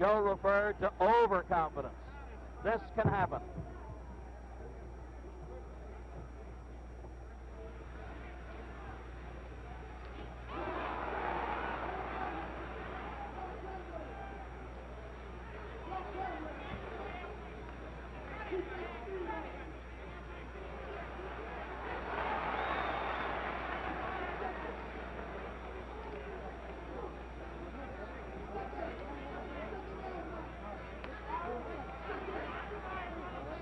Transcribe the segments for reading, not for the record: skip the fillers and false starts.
Joe referred to overconfidence. This can happen.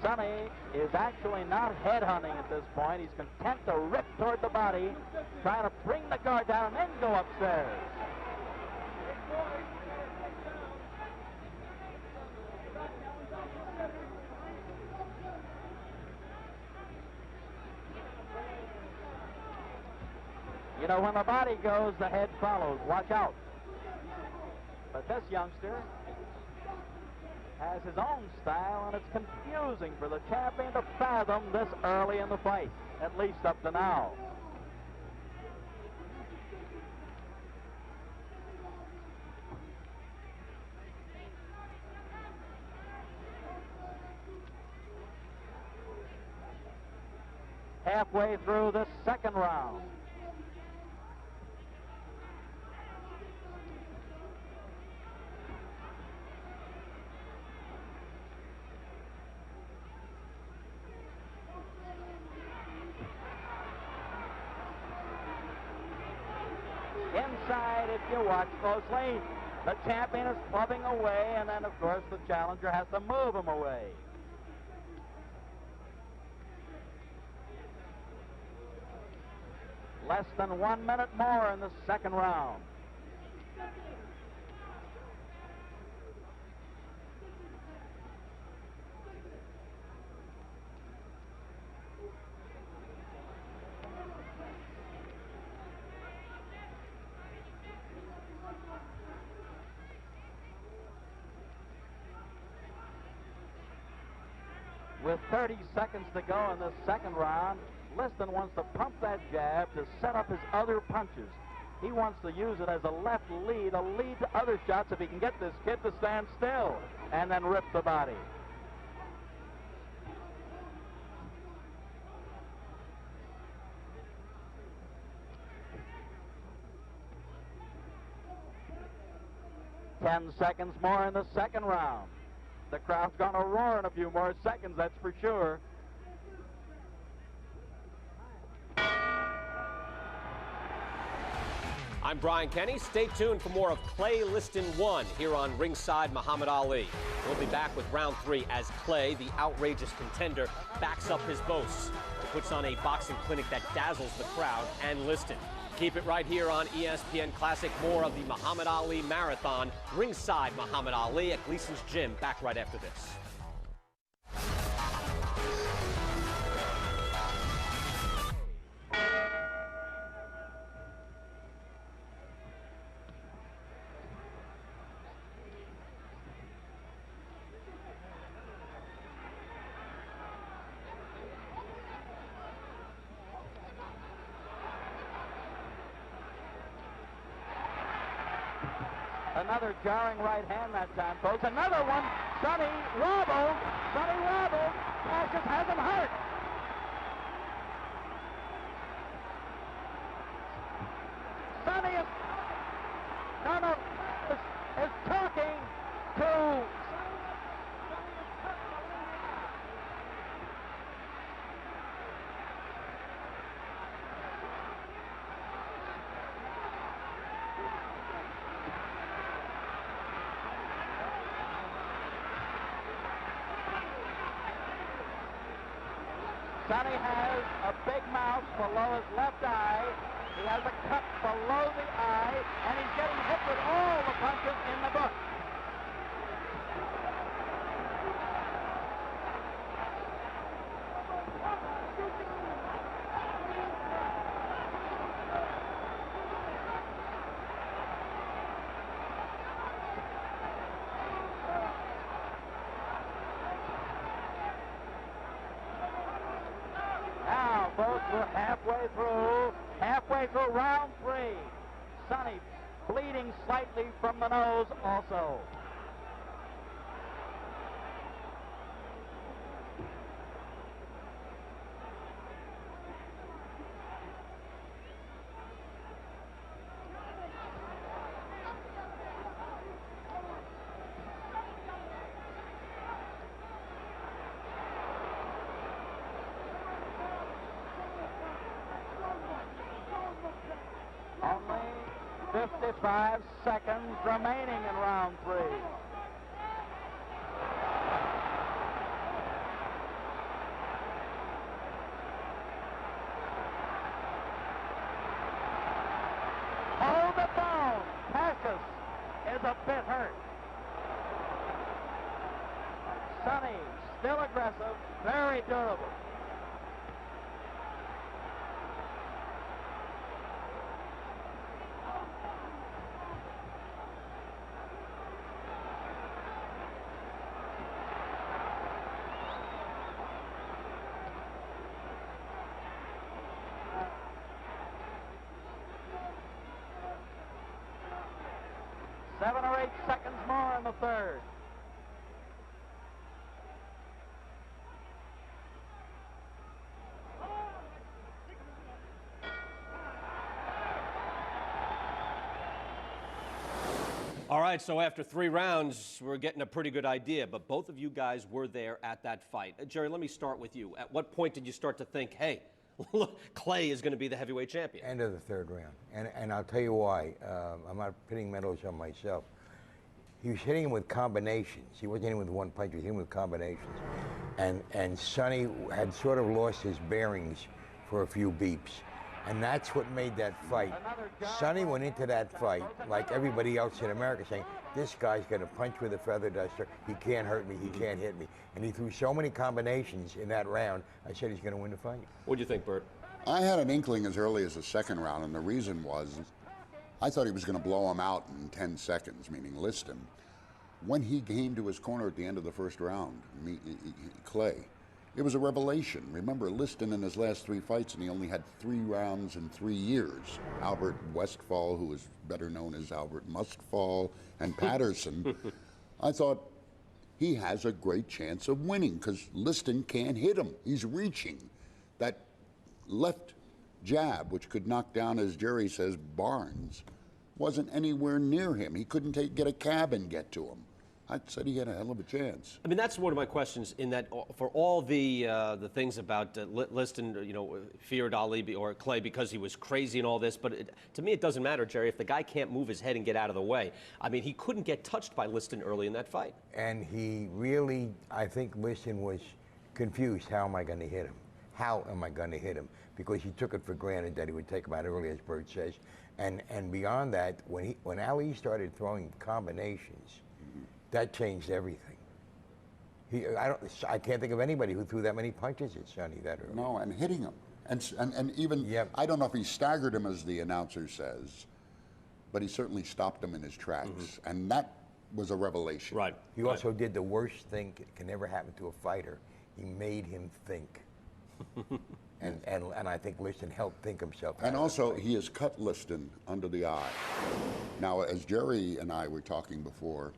Sonny is actually not headhunting at this point. He's content to rip toward the body, trying to bring the guard down and then go upstairs. You know, when the body goes, the head follows. Watch out. But this youngster has his own style, and it's confusing for the champion to fathom this early in the fight, at least up to now. Halfway through the second round. Inside, if you watch closely, the champion is clubbing away, and then, of course, the challenger has to move him away. Less than 1 minute more in the second round. With 30 seconds to go in this second round, Liston wants to pump that jab to set up his other punches. He wants to use it as a left lead, a lead to other shots if he can get this kid to stand still and then rip the body. Ten seconds more in the second round. The crowd's going to roar in a few more seconds, that's for sure. I'm Brian Kenny. Stay tuned for more of Clay Liston 1 here on Ringside Muhammad Ali. We'll be back with round 3 as Clay, the outrageous contender, backs up his boasts and puts on a boxing clinic that dazzles the crowd and Liston. Keep it right here on ESPN Classic. More of the Muhammad Ali Marathon. Ringside Muhammad Ali at Gleason's Gym. Back right after this. Another jarring right hand that time, folks. Another one. Sonny wobbled. Sonny wobbled. That just has him hurt. Sonny is talking to Sonny has a big mouth below his left eye. He has a cut below the eye, and he's getting hit with all the punches in the book. Folks, we're halfway through round 3. Sonny bleeding slightly from the nose also. 55 seconds remaining in round 3. Hold the ball. Cassius is a bit hurt. Sonny, still aggressive, very durable. Seven or 8 seconds more in the third. All right, so after 3 rounds, we're getting a pretty good idea, but both of you guys were there at that fight. Jerry, let me start with you. At what point did you start to think, hey, look, Clay is going to be the heavyweight champion? End of the third round. And I'll tell you why. I'm not pinning medals on myself. He was hitting him with combinations. He wasn't hitting with one punch, he was hitting with combinations. And Sonny had sort of lost his bearings for a few beeps. And that's what made that fight. Sonny went into that fight, like everybody else in America, saying, this guy's going to punch with a feather duster. He can't hurt me. He can't hit me. And he threw so many combinations in that round, I said he's going to win the fight. What do you think, Bert? I had an inkling as early as the second round, and the reason was I thought he was going to blow him out in 10 seconds, meaning Liston. When he came to his corner at the end of the first round, Clay, it was a revelation. Remember, Liston in his last 3 fights, and he only had 3 rounds in 3 years. Albert Westphal, who is better known as Albert Muskfall, and Patterson. I thought he has a great chance of winning because Liston can't hit him. He's reaching. That left jab, which could knock down, as Jerry says, Barnes, wasn't anywhere near him. He couldn't get a cab and get to him. I said he had a hell of a chance. I mean, that's one of my questions. In that, for all the things about Liston, you know, feared Ali or Clay because he was crazy and all this, but to me, it doesn't matter, Jerry. If the guy can't move his head and get out of the way, I mean, he couldn't get touched by Liston early in that fight. And he really, I think Liston was confused. How am I going to hit him? How am I going to hit him? Because he took it for granted that he would take him out early, as Bert says. And beyond that, when Ali started throwing combinations, that changed everything. I can't think of anybody who threw that many punches at Sonny that early. No, and hitting him. And even, I don't know if he staggered him, as the announcer says, but he certainly stopped him in his tracks. And that was a revelation. Right. He also did the worst thing that can never happen to a fighter. He made him think. and I think Liston helped think himself out. And also, he has cut Liston under the eye. Now, as Jerry and I were talking before,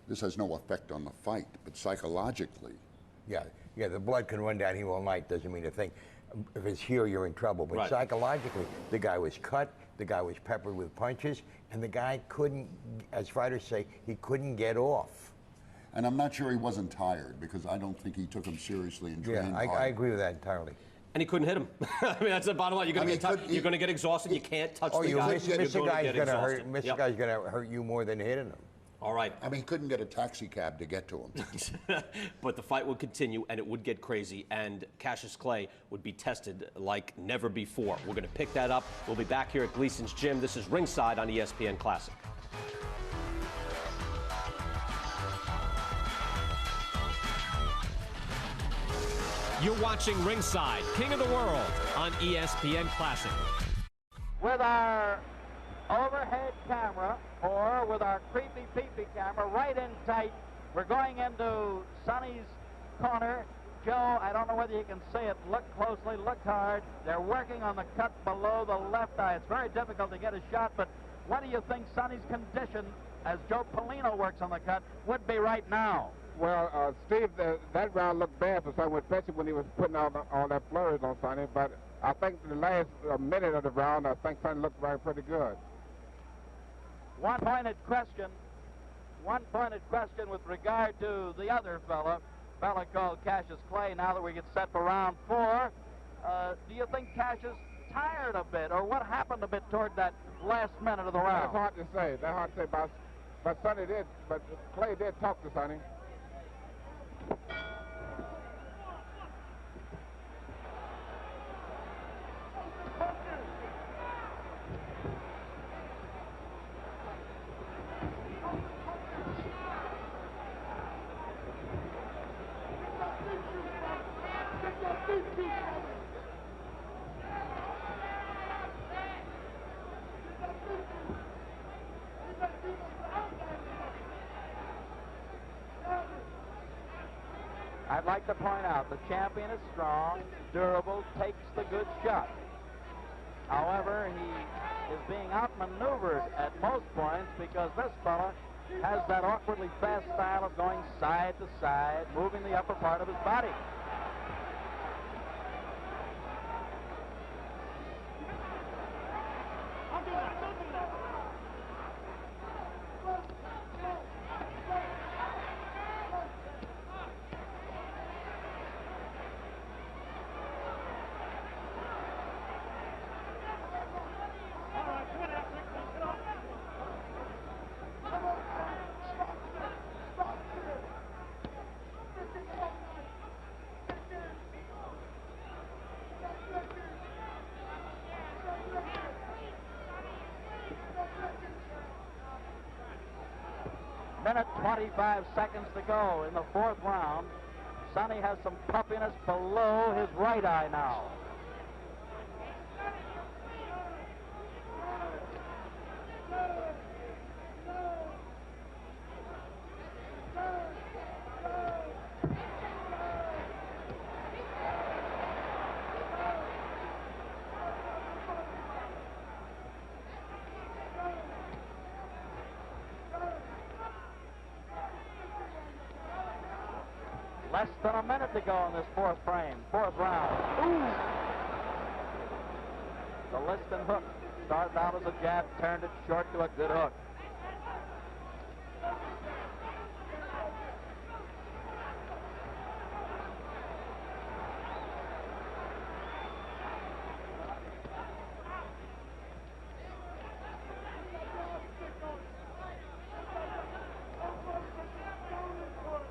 this has no effect on the fight, but psychologically. Yeah, the blood can run down here all night, doesn't mean a thing. If it's here, you're in trouble. But psychologically, the guy was cut, the guy was peppered with punches, and the guy couldn't, as fighters say, he couldn't get off. And I'm not sure he wasn't tired, because I don't think he took him seriously and trained hard. I agree with that entirely. And he couldn't hit him. I mean, that's the bottom line. You're going to get exhausted. You can't touch the guy. Miss a guy's going to hurt. Miss a guy's going to hurt you more than hitting him. All right. I mean, he couldn't get a taxi cab to get to him. But the fight would continue, and it would get crazy, and Cassius Clay would be tested like never before. We're going to pick that up. We'll be back here at Gleason's Gym. This is Ringside on ESPN Classic. You're watching Ringside, King of the World, on ESPN Classic. With our overhead camera, or with our creepy peepee camera right in tight, we're going into Sonny's corner. Joe, I don't know whether you can see it. Look closely, look hard. They're working on the cut below the left eye. It's very difficult to get a shot, but what do you think Sonny's condition, as Joe Polino works on the cut, would be right now? Well, Steve, that round looked bad for Sonny, especially when he was putting all that flurries on Sonny, but I think the last minute of the round, I think Sonny looked pretty good. One pointed question with regard to the other fella called Cassius Clay. Now that we get set for round 4, do you think Cassius tired a bit, or what happened a bit toward that last minute of the round? That's hard to say. That's hard to say. But Sonny did. But Clay did talk to Sonny. I'd like to point out the champion is strong, durable, takes the good shot. However, he is being outmaneuvered at most points because this fella has that awkwardly fast style of going side to side, moving the upper part of his body. Minute 25 seconds to go in the fourth round. Sonny has some puffiness below his right eye now. Less than a minute to go in this fourth round. Ooh! The Liston hook started out as a jab, turned it short to a good hook.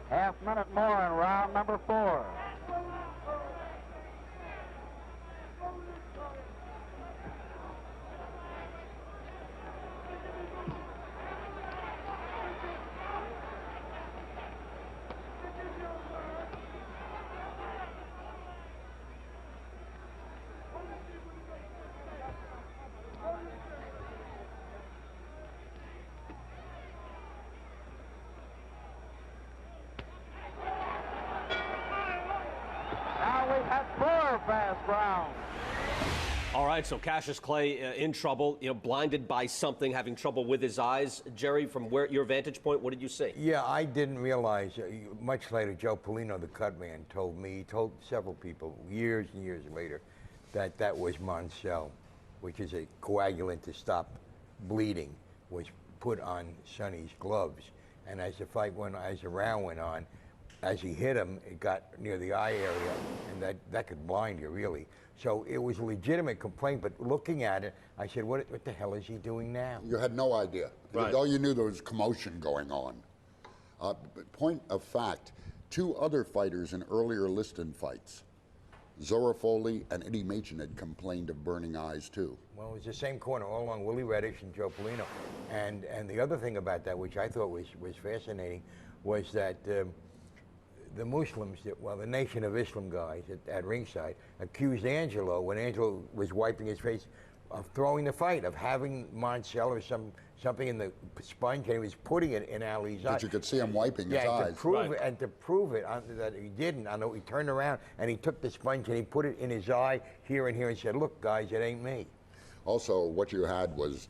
Half minute more in round number 4. We've had 4 fast rounds. All right, so Cassius Clay in trouble, blinded by something, having trouble with his eyes. Jerry, from your vantage point, what did you see? Yeah, I didn't realize. Much later, Joe Polino, the cut man, told me, he told several people years and years later, that that was Moncel, which is a coagulant to stop bleeding, was put on Sonny's gloves. And as the round went on, as he hit him, it got near the eye area, and that could blind you, really. So it was a legitimate complaint, but looking at it, I said, what the hell is he doing now? You had no idea. Right. All you knew there was commotion going on. Point of fact, 2 other fighters in earlier Liston fights, Zora Foley and Eddie Machen, had complained of burning eyes, too. Well, it was the same corner all along, Willie Reddish and Joe Polino. And the other thing about that, which I thought was fascinating, was that the Muslims, the Nation of Islam guys at ringside, accused Angelo, when Angelo was wiping his face, of throwing the fight, of having Moncel or something in the sponge, and he was putting it in Ali's eye. But you could see him wiping his eyes. To prove it, and to prove it that he didn't, he turned around and he took the sponge and he put it in his eye here and here and said, look, guys, it ain't me. Also, what you had was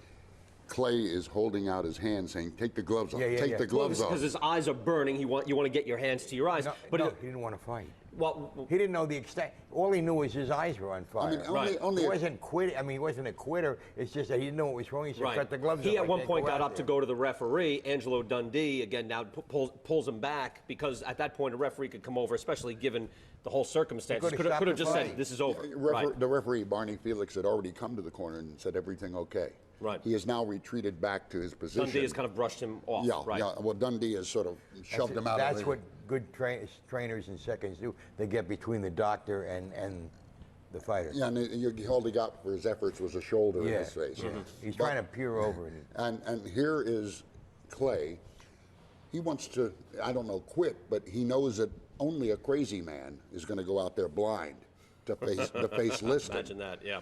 Clay is holding out his hand saying, take the gloves off, take the gloves off. Because his eyes are burning, you want to get your hands to your eyes. No, he didn't want to fight. Well, he didn't know the extent. all he knew was his eyes were on fire. I mean, only he wasn't quitting. I mean, he wasn't a quitter. It's just that he didn't know what was wrong. He said, "Cut the gloves." He off. at one point got up to go to the referee, Angelo Dundee. Again, now pulls him back because at that point a referee could come over, especially given the whole circumstances. Could have just said, "This is over." The referee, Barney Felix, had already come to the corner and said everything okay. Right. He has now retreated back to his position. Dundee has kind of brushed him off. Yeah, right. yeah. Well, Dundee has sort of shoved him out. That's what good trainers and seconds do. They get between the doctor and the fighter. Yeah, and all he got for his efforts was a shoulder in his face. Yeah. He's trying to peer over it. And here is Clay. He wants to, I don't know, quit, but he knows that only a crazy man is going to go out there blind to face Liston. Imagine that, yeah.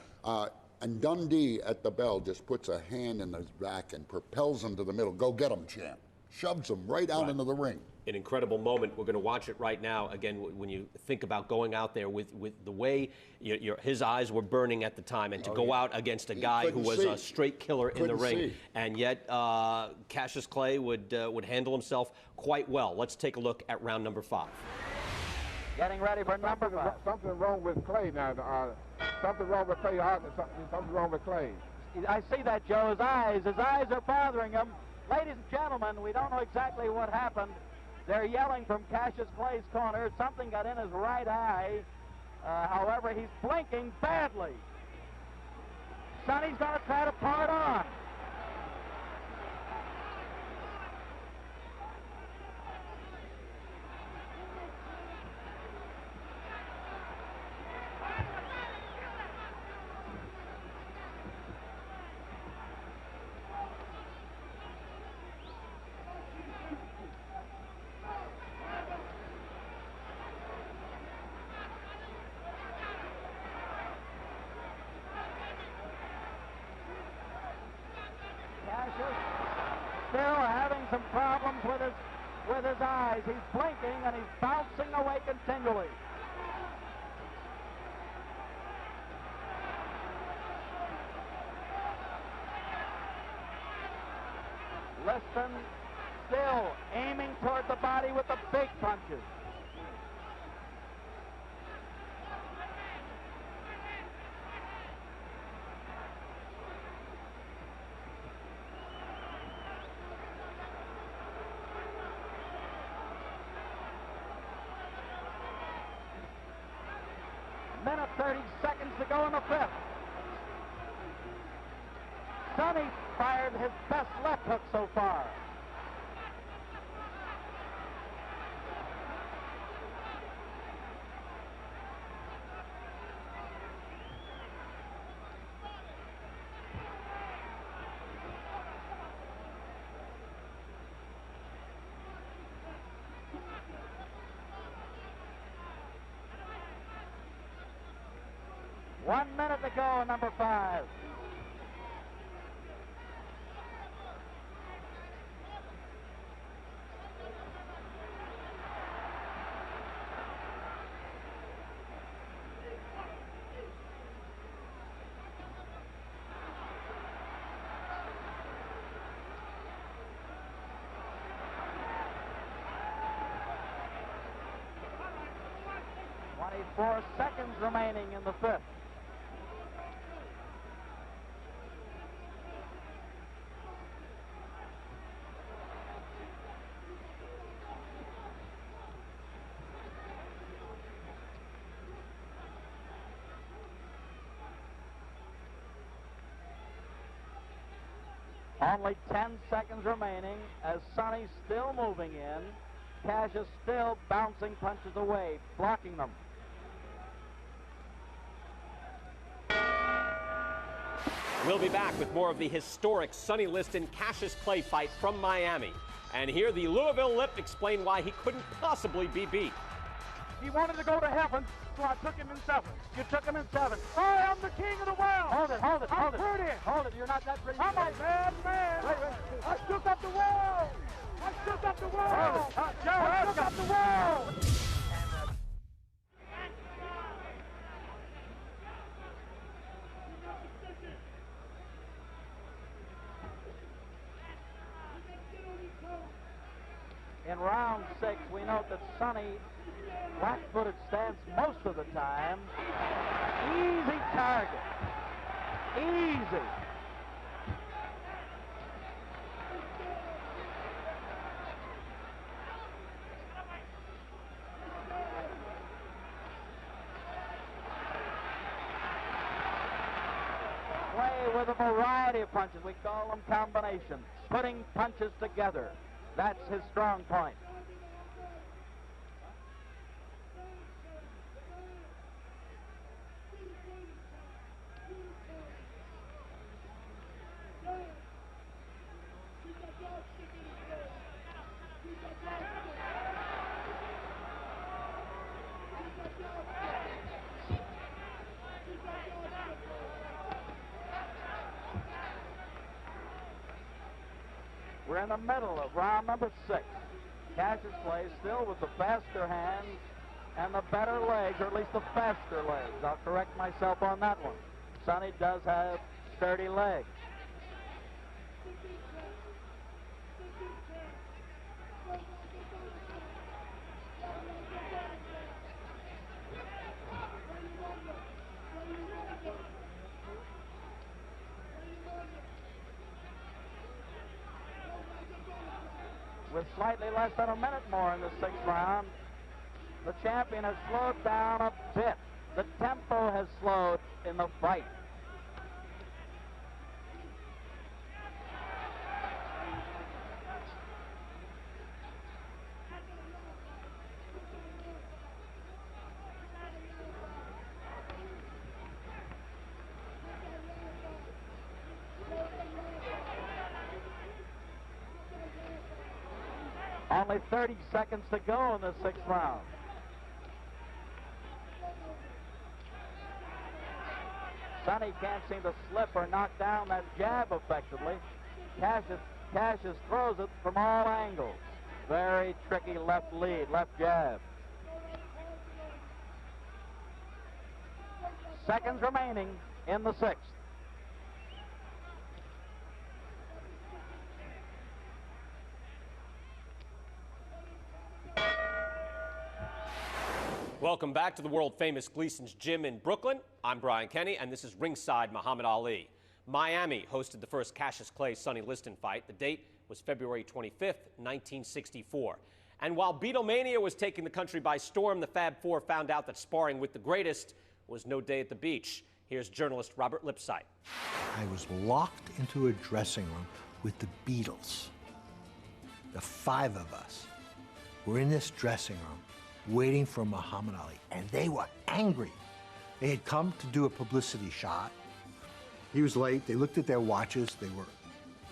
And Dundee at the bell just puts a hand in his back and propels him to the middle. Go get him, champ. Shoves him right out into the ring. An incredible moment. We're going to watch it right now. Again, when you think about going out there with the way his eyes were burning at the time, and to go out against a guy who was a straight killer in the ring, and yet Cassius Clay would handle himself quite well. Let's take a look at round number 5. Getting ready for number 5. Something wrong with Clay now. Something wrong with Clay. Something wrong with Clay. I see that, Joe. His eyes are bothering him. Ladies and gentlemen, we don't know exactly what happened. They're yelling from Cassius Clay's corner. Something got in his right eye. However, he's blinking badly. Sonny's going to try to part on. Still having some problems with his eyes. He's blinking and he's bouncing away continually. Liston still aiming toward the body with the big punches. Minute 30 seconds to go in the 5th. Sonny fired his best left hook so far. One minute to go, number 5. Four seconds remaining in the 5th. Only 10 seconds remaining as Sonny's still moving in. Cassius still bouncing punches away, blocking them. We'll be back with more of the historic Sonny Liston-Cassius Clay fight from Miami. And hear the Louisville Lip explain why he couldn't possibly be beat. He wanted to go to heaven, so I took him in 7. You took him in 7. I am the king of the world. Hold it, hold it, hold it. I'm pretty. Hold it, you're not that pretty. I'm a bad man. Wait. I shook up the world. I shook up the world. Hold it. Joe, I shook up the world. In round 6, we note that Sonny Flat-footed stance most of the time. Easy target. Easy. Play with a variety of punches. We call them combinations. Putting punches together. That's his strong point. We're in the middle of round number 6. Cassius Clay still with the faster hands and the better legs, or at least the faster legs. I'll correct myself on that one. Sonny does have sturdy legs. With slightly less than a minute more in the 6th round, the champion has slowed down a bit. The tempo has slowed in the fight. Only 30 seconds to go in the 6th round. Sonny can't seem to slip or knock down that jab effectively. Cassius throws it from all angles. Very tricky left lead, left jab. Seconds remaining in the 6th. Welcome back to the world-famous Gleason's Gym in Brooklyn. I'm Brian Kenny, and this is Ringside Muhammad Ali. Miami hosted the first Cassius Clay-Sonny Liston fight. The date was February 25th, 1964. And while Beatlemania was taking the country by storm, the Fab Four found out that sparring with the greatest was no day at the beach. Here's journalist Robert Lipsyte. I was locked into a dressing room with the Beatles. The 5 of us were in this dressing room waiting for Muhammad Ali, and they were angry. They had come to do a publicity shot. He was late. They looked at their watches. They were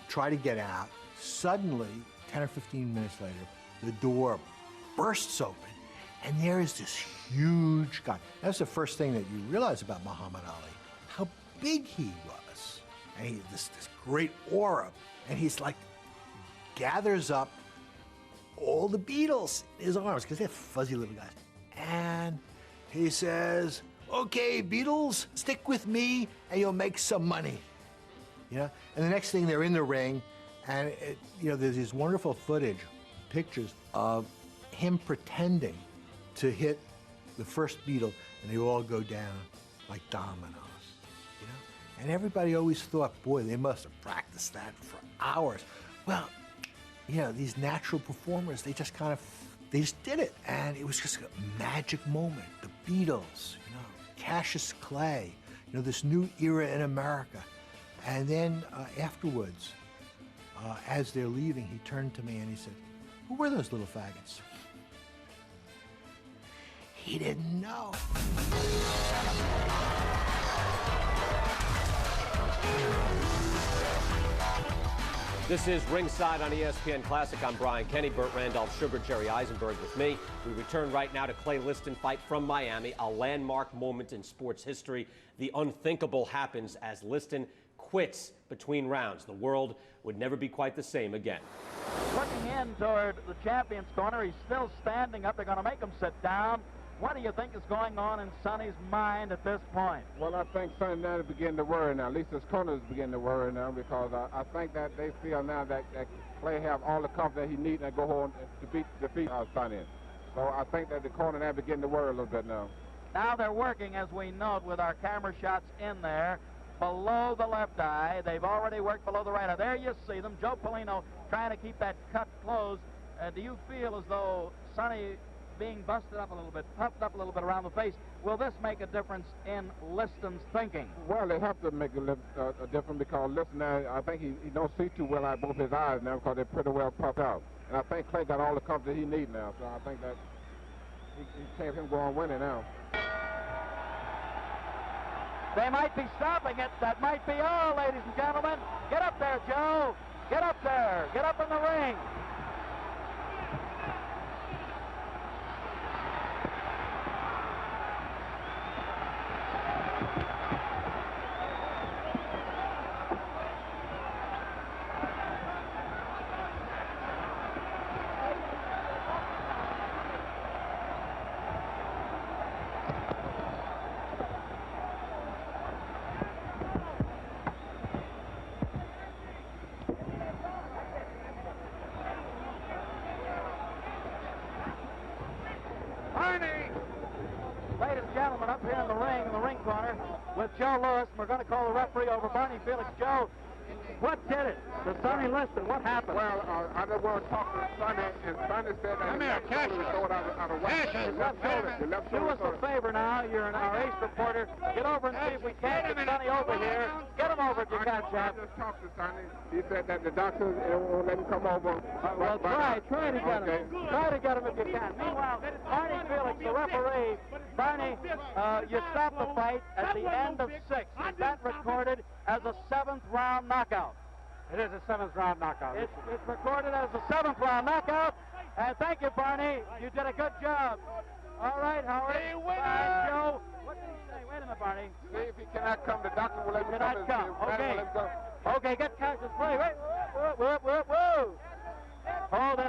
trying to get out. Suddenly, 10 or 15 minutes later, the door bursts open, and there is this huge guy. That's the first thing that you realize about Muhammad Ali, how big he was. And he had this great aura, and he's like, gathers up all the Beatles in his arms, because they're fuzzy little guys. And he says, okay, Beatles, stick with me and you'll make some money. You know? And the next thing, they're in the ring, and there's these wonderful pictures of him pretending to hit the first Beatle, and they all go down like dominoes. You know? And everybody always thought, boy, they must have practiced that for hours. Well, these natural performers, they just did it. And it was just a magic moment. The Beatles, Cassius Clay, this new era in America. And then afterwards, as they're leaving, he turned to me and he said, who were those little faggots? He didn't know. This is Ringside on ESPN Classic. I'm Brian Kenny, Burt Randolph, Sugar, Jerry Eisenberg with me. We return right now to Clay Liston fight from Miami, a landmark moment in sports history. The unthinkable happens as Liston quits between rounds. The world would never be quite the same again. Looking in toward the champion's corner, he's still standing up. They're going to make him sit down. What do you think is going on in Sonny's mind at this point? Well, I think Sonny now is beginning to worry now. At least his corners beginning to worry now, because I think that they feel now that Clay have all the confidence he needs and go on to defeat Sonny. So I think that the corner now beginning to worry a little bit now. Now they're working, as we note, with our camera shots in there, below the left eye. They've already worked below the right eye. There you see them. Joe Polino trying to keep that cut closed. Do you feel as though Sonny being busted up a little bit, puffed up a little bit around the face, will this make a difference in Liston's thinking? Well, they have to make a difference because Liston, I think he don't see too well out both his eyes now because they're pretty well puffed out. And I think Clay got all the comfort he needs now. So I think that he can't him go on winning now. They might be stopping it. That might be all, ladies and gentlemen. Get up there, Joe. Get up there. Get up in the ring. Ladies and gentlemen, up here in the ring corner, with Joe Lewis, we're going to call the referee over. Barney Felix. Joe, what did it to Sonny Liston? What happened? Well, I just want to talk to Sonny, and Sonny said that he throw it out of whack. Do us a favor now. You're our ace reporter. Get over and see if we can't get Sonny over here. Get him over if you can, Jeff. I just talked to Sonny. He said that the doctor won't let him come over. Well, try to get him. Try to get him if you can. Meanwhile, Barney Felix, the referee. Barney, you stopped the fight at the end of 6. Is that recorded as a 7th round knockout? It is a 7th round knockout. It's recorded as a 7th round knockout. And thank you, Barney. You did a good job. All right, Howard. Joe. What did he say? Wait a minute, Barney. See if he cannot come. The doctor will let him come. Okay. Okay, get Cassius free. Wait. Whoa. Hold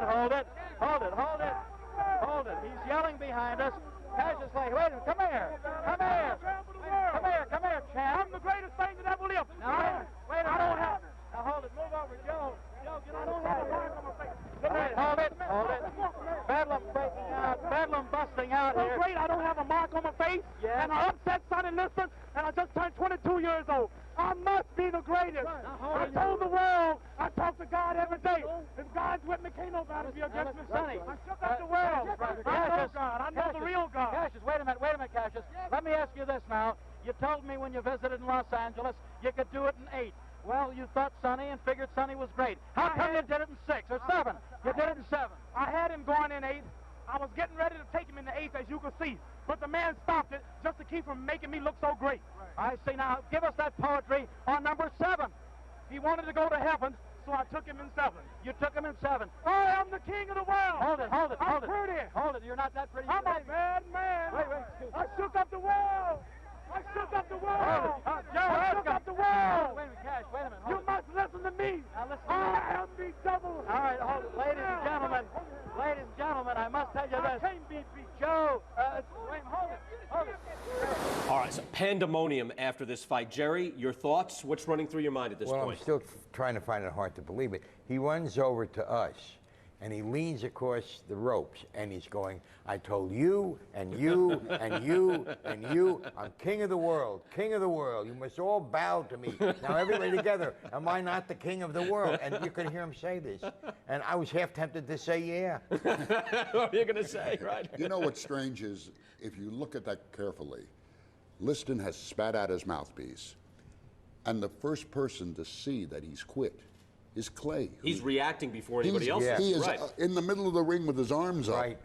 it. He's yelling behind us. Cassius Clay, wait a minute. Come here, champ. I'm the greatest thing that ever lived. Now, wait a minute. Now, hold it. Move over, Joe. Joe, get on the side. Hold it. Bedlam breaking out. Bedlam busting out So here. great, I don't have a mark on my face. Yeah. And I upset Sonny Liston, and I just turned 22 years old. I must be the greatest. I told the world, I talk to God every day. If God's with me, can't nobody be against me. Sonny, I shook up the world. I know God. I know the real God. Cassius, wait a minute, Cassius. Let me ask you this now. You told me when you visited in Los Angeles you could do it in 8. Well, you thought Sonny and figured Sonny was great. How come you did it in 6 or 7? You did it in 7. I had him going in 8. I was getting ready to take him in the 8th, as you can see. But the man stopped it just to keep from making me look so great. I see. Now, give us that poetry on number 7. He wanted to go to heaven, so I took him in 7. You took him in 7. I am the king of the world. Hold it. I'm pretty. Hold it. You're not that pretty. I'm a bad man. Wait. I shook up the world. I shook up the world. Joe, I shook up the world. Wait a minute, Cash. Wait a minute. You must listen to me. Now listen to me. I am the devil. All right, hold it. Ladies and gentlemen, I must tell you I this. can't be beat. Joe, wait, hold it. All right, so pandemonium after this fight. Jerry, your thoughts? What's running through your mind at this Well, point? I'm still trying to find it hard to believe it. He runs over to us, and he leans across the ropes, and he's going, I told you, and you, and you, and you, I'm king of the world, king of the world. You must all bow to me. Now, everybody together, am I not the king of the world? And you could hear him say this. And I was half tempted to say, yeah. What are you going to say, right? You know what's strange is, if you look at that carefully, Liston has spat out his mouthpiece. And the first person to see that he's quit is Clay. He's reacting before anybody else is. He is right. In the middle of the ring with his arms up. Right.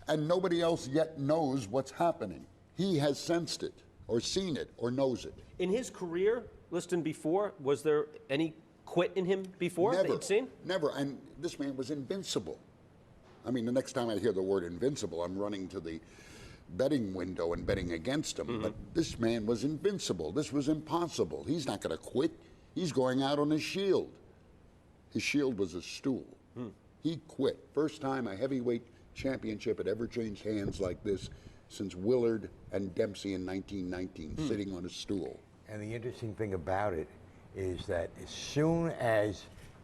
And nobody else yet knows what's happening. He has sensed it, or seen it, or knows it. In his career, Liston, before, was there any quit in him before that you'd seen? Never. And this man was invincible. I mean, the next time I hear the word invincible, I'm running to the betting window and betting against him. But this man was invincible. This was impossible. He's not going to quit. He's going out on his shield. His shield was a stool. He quit. First time a heavyweight championship had ever changed hands like this since Willard and Dempsey in 1919, sitting on a stool. And the interesting thing about it is that as soon as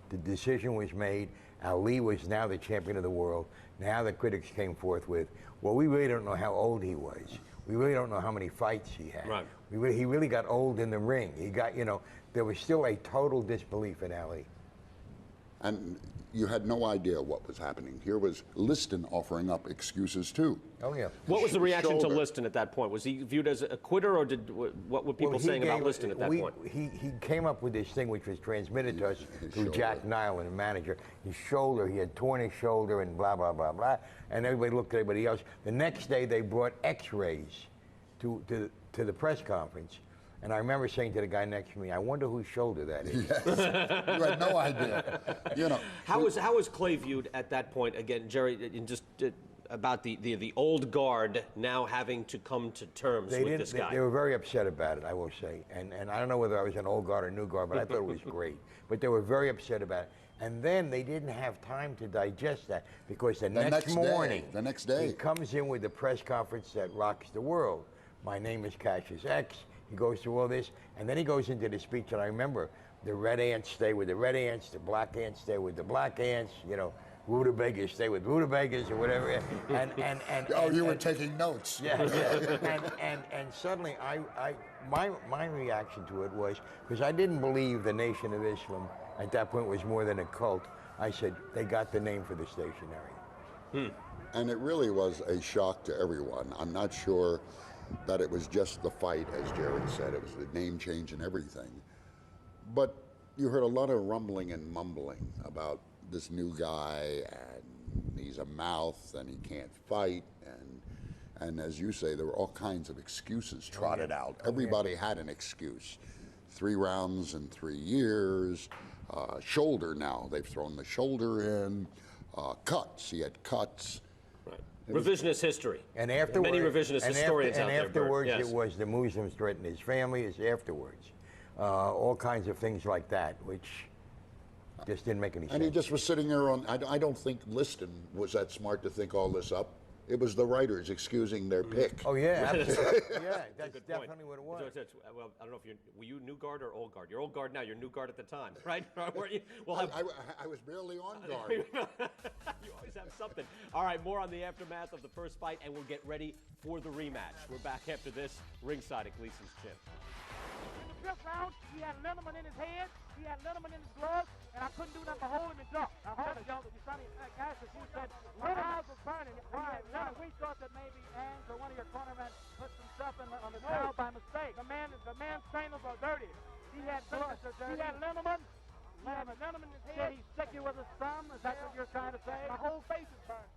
The decision was made. Ali was now the champion of the world. Now the critics came forth with, well, we really don't know how old he was. We really don't know how many fights he had. Right. He really got old in the ring. He got, there was still a total disbelief in Ali. And you had no idea what was happening. Here was Liston offering up excuses too. Oh, yeah. What was the reaction to Shoulder. Liston at that point? Was he viewed as a quitter, or what were people saying about Liston at that point? He came up with this thing which was transmitted to us through shoulder. Jack Nilan, the manager. His shoulder, he had torn his shoulder and blah, blah, blah, blah. And everybody looked at everybody else. The next day they brought x-rays to the press conference. And I remember saying to the guy next to me, I wonder whose shoulder that is. Yes. You had no idea. How was Clay viewed at that point? Again, Jerry, in just about the old guard now having to come to terms with this guy. They were very upset about it, I will say. And I don't know whether I was an old guard or new guard, but I thought it was great. But they were very upset about it. And then they didn't have time to digest that, because the next morning, he comes in with the press conference that rocks the world. My name is Cassius X. He goes through all this, and then he goes into the speech, and I remember the red ants stay with the red ants, the black ants stay with the black ants, rutabagas stay with rutabagas or whatever. And you were taking notes. Yeah. And suddenly, my reaction to it was, because I didn't believe the Nation of Islam at that point was more than a cult. I said, they got the name for the stationery. And it really was a shock to everyone. I'm not sure that it was just the fight, as Jerry said. It was the name change and everything. But you heard a lot of rumbling and mumbling about this new guy, and he's a mouth, and he can't fight, and as you say, there were all kinds of excuses trotted out. Everybody had an excuse. 3 rounds in 3 years, shoulder now, they've thrown the shoulder in, cuts, he had cuts. Right. Revisionist history. And afterwards, many revisionist historians out there. And afterwards, Bert. Yes. it was the Muslims threatened his family. It's afterwards, all kinds of things like that, which just didn't make any sense. And he just was sitting there on. I don't think Liston was that smart to think all this up. It was the writers excusing their pick. Oh yeah, absolutely. Yeah, that's Good definitely point. what it was. Well, I don't know if were you new guard or old guard? You're old guard now. You're new guard at the time, right? Weren't you? I was barely on guard. You always have something. All right, more on the aftermath of the first fight, and we'll get ready for the rematch. We're back after this, ringside at Gleason's Gym. In the 5th round, he had Lindemann in his head, he had Lindemann in his gloves, and I couldn't do nothing but hold him and drop. I hold him, you said, my eyes were burning. Why? We thought that maybe Ange or one of your cornermen put some stuff on the towel by mistake. The man's trainers are dirty. He had blood. He had Lindemann. Lindemann in his head. Did he stick you with his thumb? Is that what you're trying to say? My whole face is burned.